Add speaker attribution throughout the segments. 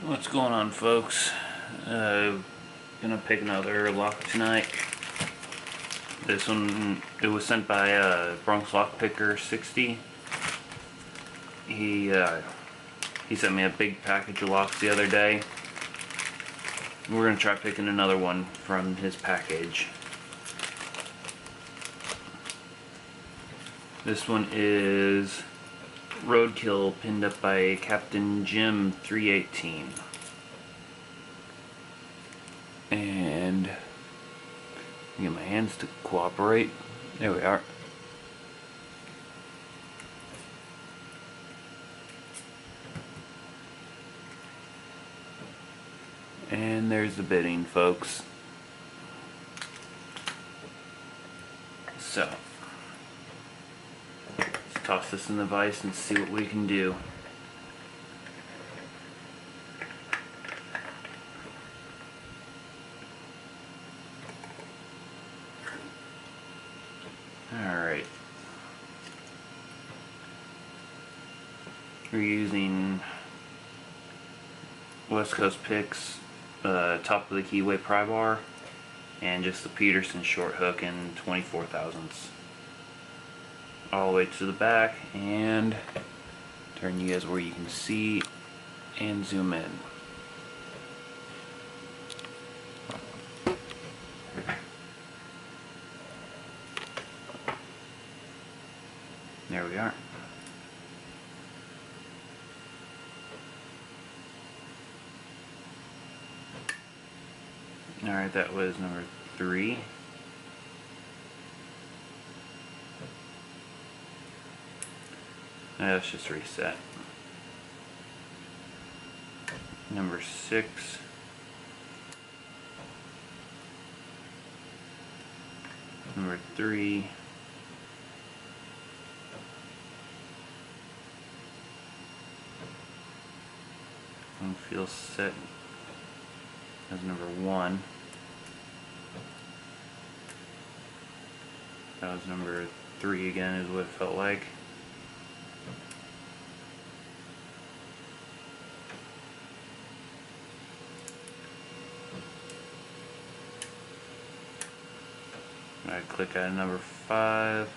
Speaker 1: What's going on, folks? Gonna pick another lock tonight. This one, it was sent by Bronx Lockpicker 60. He sent me a big package of locks the other day. We're gonna try picking another one from his package. This one is Roadkill, pinned up by CaptainJim318. And get my hands to cooperate. There we are. And there's the bidding, folks. So let's toss this in the vise and see what we can do. Alright. We're using West Coast picks, top of the keyway pry bar, and just the Peterson short hook in 24 thousandths. All the way to the back, and turn you guys where you can see and zoom in. There we are. Alright, that was number 3. Let's just reset. Number 6. Number 3. And feel set as number 1. That was number 3 again, is what it felt like. I click out number 5.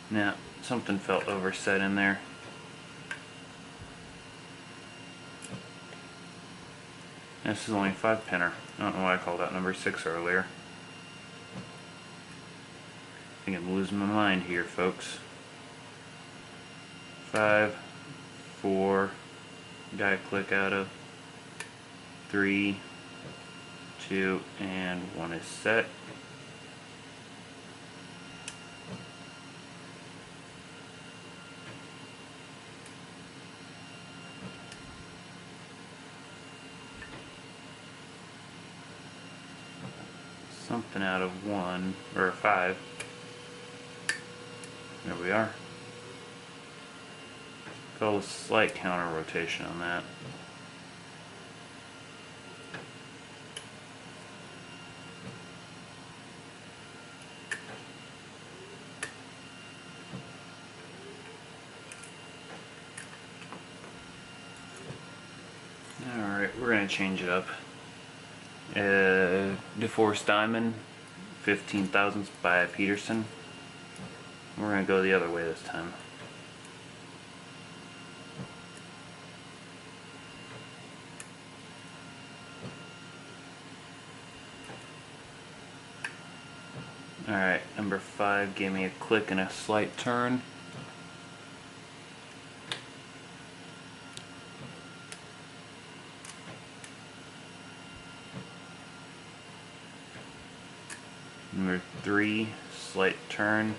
Speaker 1: Now, something felt overset in there. This is only a 5-pinner. I don't know why I called out number 6 earlier. I think I'm losing my mind here, folks. 5, 4, got click out of 3, 2, and 1 is set. Something out of 1 or 5. There we are. Got a slight counter rotation on that. Alright, we're going to change it up. DeForest Diamond, 15 thousandths by Peterson. We're going to go the other way this time. Alright, number 5 gave me a click and a slight turn. Number 3, slight turn,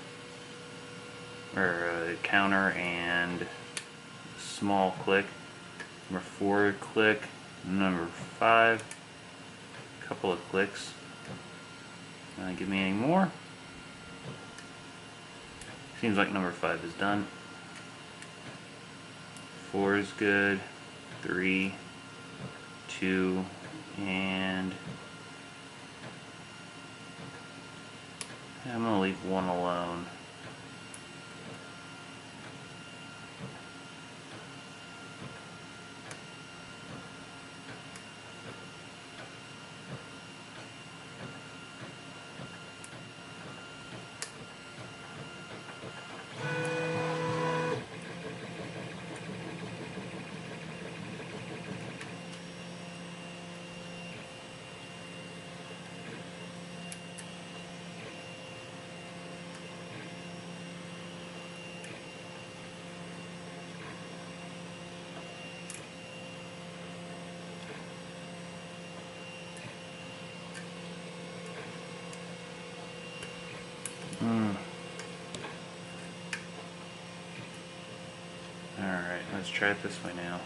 Speaker 1: or counter and small click. Number 4, click. Number 5, couple of clicks. Give me any more. Seems like number 5 is done. 4 is good. 3, 2, and I'm going to leave 1 alone. Let's try it this way now.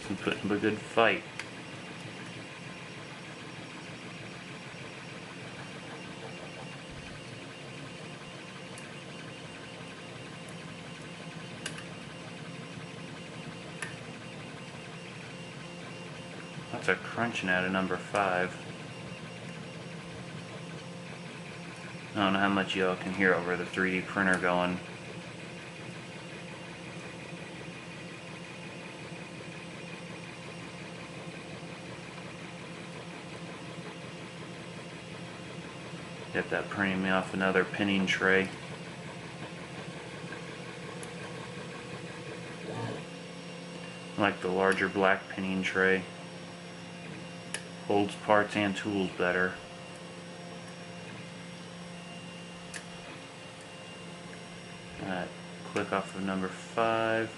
Speaker 1: So putting up a good fight. That's a crunching out of number 5. I don't know how much y'all can hear over the 3D printer going. Get that printing me off another pinning tray. I like the larger black pinning tray. Holds parts and tools better. Click off of number 5.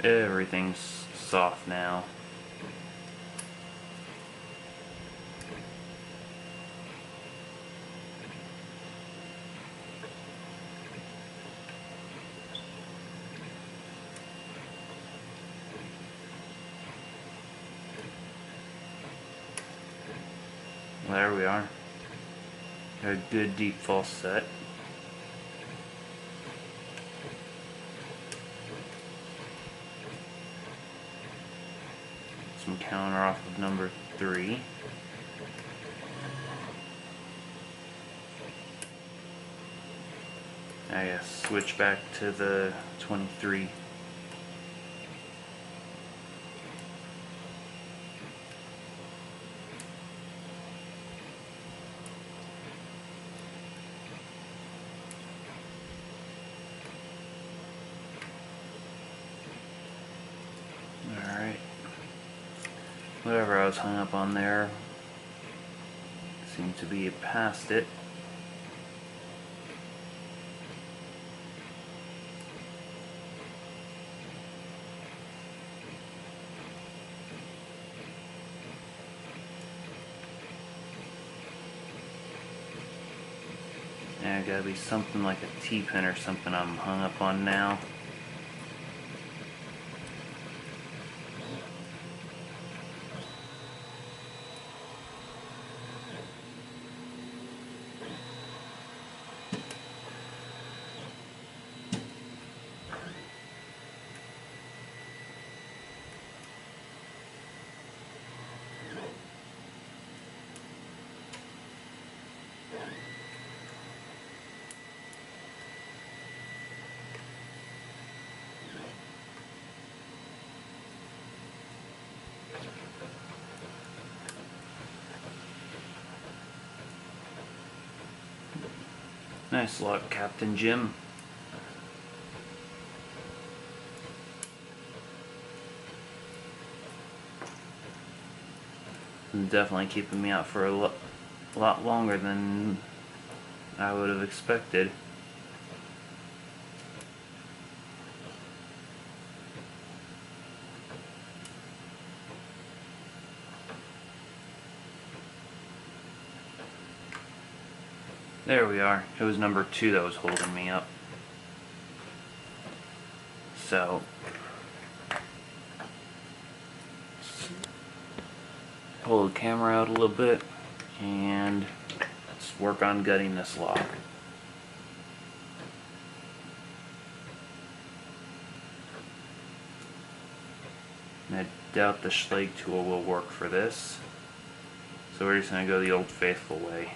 Speaker 1: Everything's soft now. There we are. Got a good deep false set. Some counter off of number 3. I guess switch back to the 23. Whatever I was hung up on there seemed to be past it. Yeah, gotta be something like a T-pin or something I'm hung up on now. Nice luck, Captain Jim. Definitely keeping me out for a lot longer than I would have expected. There we are. It was number 2 that was holding me up. So, pull the camera out a little bit and let's work on gutting this lock. And I doubt the Schlage tool will work for this, so we're just going to go the old faithful way.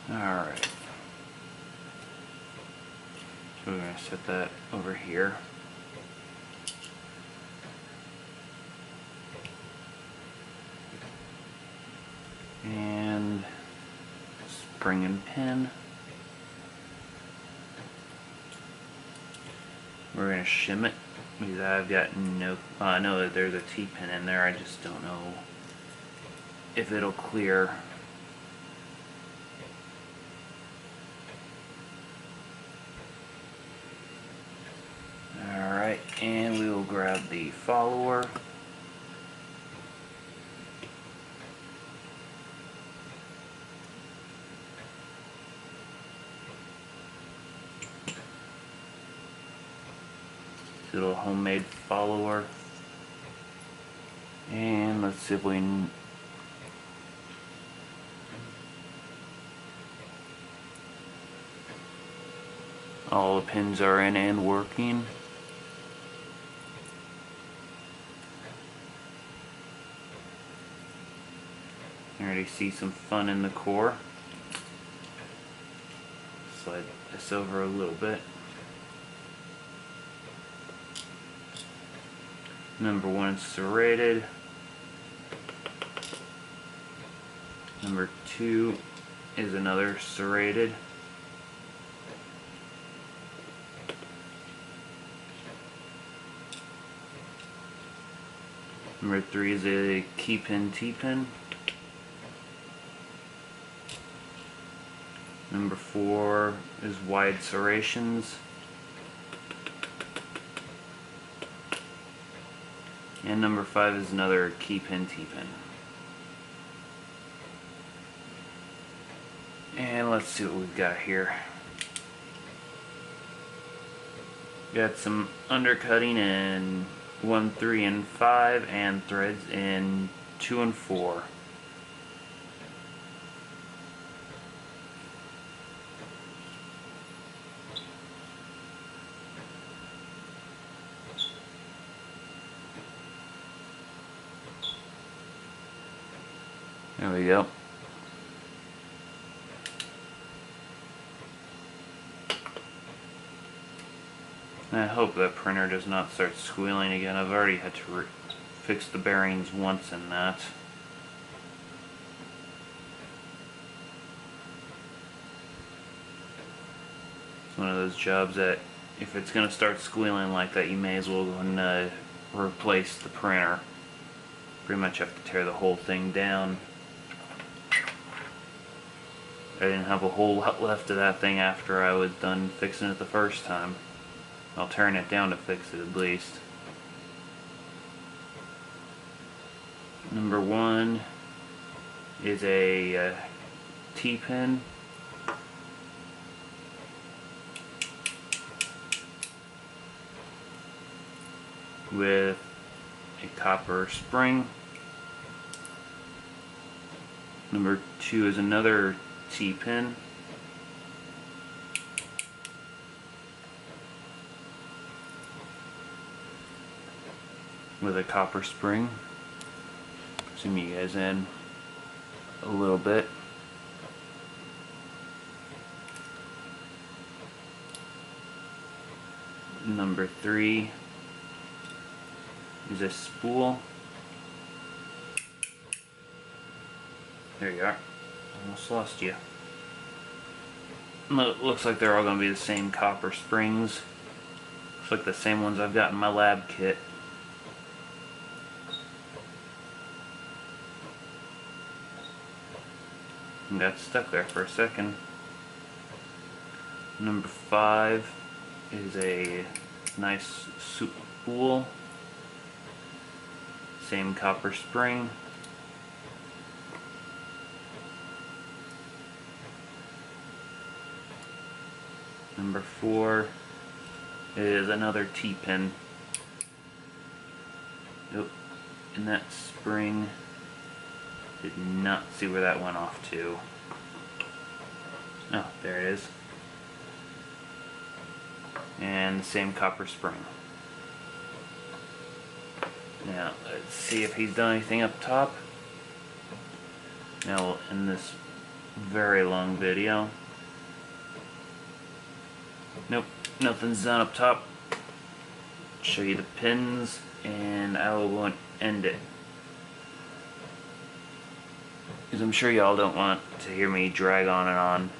Speaker 1: Alright, so we're going to set that over here. And spring and pin. We're going to shim it because I've got no, I know that there's a T-pin in there, I just don't know if it'll clear. Alright, and we will grab the follower. Little homemade follower, and let's see if we can all the pins are in and working. I already see some fun in the core. Slide this over a little bit. Number 1 serrated. Number 2 is another serrated. Number 3 is a key pin T-pin. Number 4 is wide serrations. And number 5 is another key pin T-pin. And let's see what we've got here. Got some undercutting in 1, 3, and 5, and threads in 2 and 4. There we go. I hope that printer does not start squealing again. I've already had to fix the bearings once in that. It's one of those jobs that if it's going to start squealing like that, you may as well go and replace the printer. Pretty much have to tear the whole thing down. I didn't have a whole lot left of that thing after I was done fixing it the first time. I'll turn it down to fix it at least. Number 1 is a T-pin. With a copper spring. Number 2 is another T-pin. With a copper spring. Zoom you guys in a little bit. Number 3 is a spool. There you are. Almost lost you. Looks like they're all going to be the same copper springs. Looks like the same ones I've got in my lab kit. And got stuck there for a second. Number 5 is a nice spool. Same copper spring. Number 4 is another T-pin. Nope. And that spring, did not see where that went off to. Oh, there it is. And the same copper spring. Now, let's see if he's done anything up top. Now we'll end this very long video. Nope, nothing's done up top. Show you the pins, and I will end it. Because I'm sure y'all don't want to hear me drag on and on.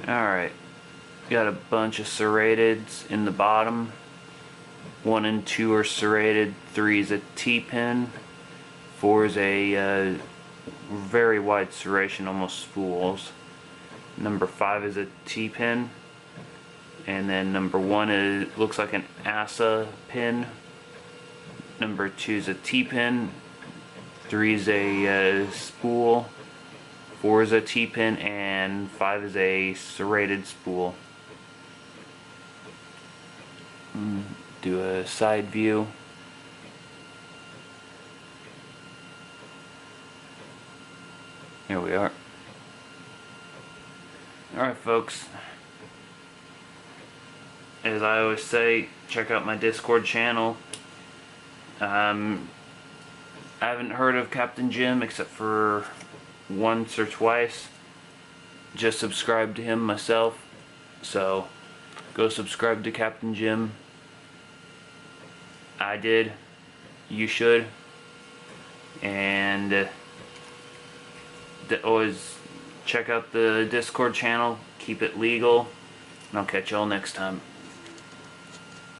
Speaker 1: Alright, got a bunch of serrateds in the bottom. 1 and 2 are serrated, 3 is a T-pin, 4 is a very wide serration, almost spools. Number 5 is a T-pin, and then number 1 is looks like an ASA pin. Number 2 is a T-pin, 3 is a spool, 4 is a T-pin, and 5 is a serrated spool. Do a side view. Here we are. Alright folks, as I always say, check out my Discord channel. I haven't heard of Captain Jim except for once or twice. Just subscribed to him myself, so go subscribe to Captain Jim. I did. You should. And always check out the Discord channel. Keep it legal. And I'll catch y'all next time.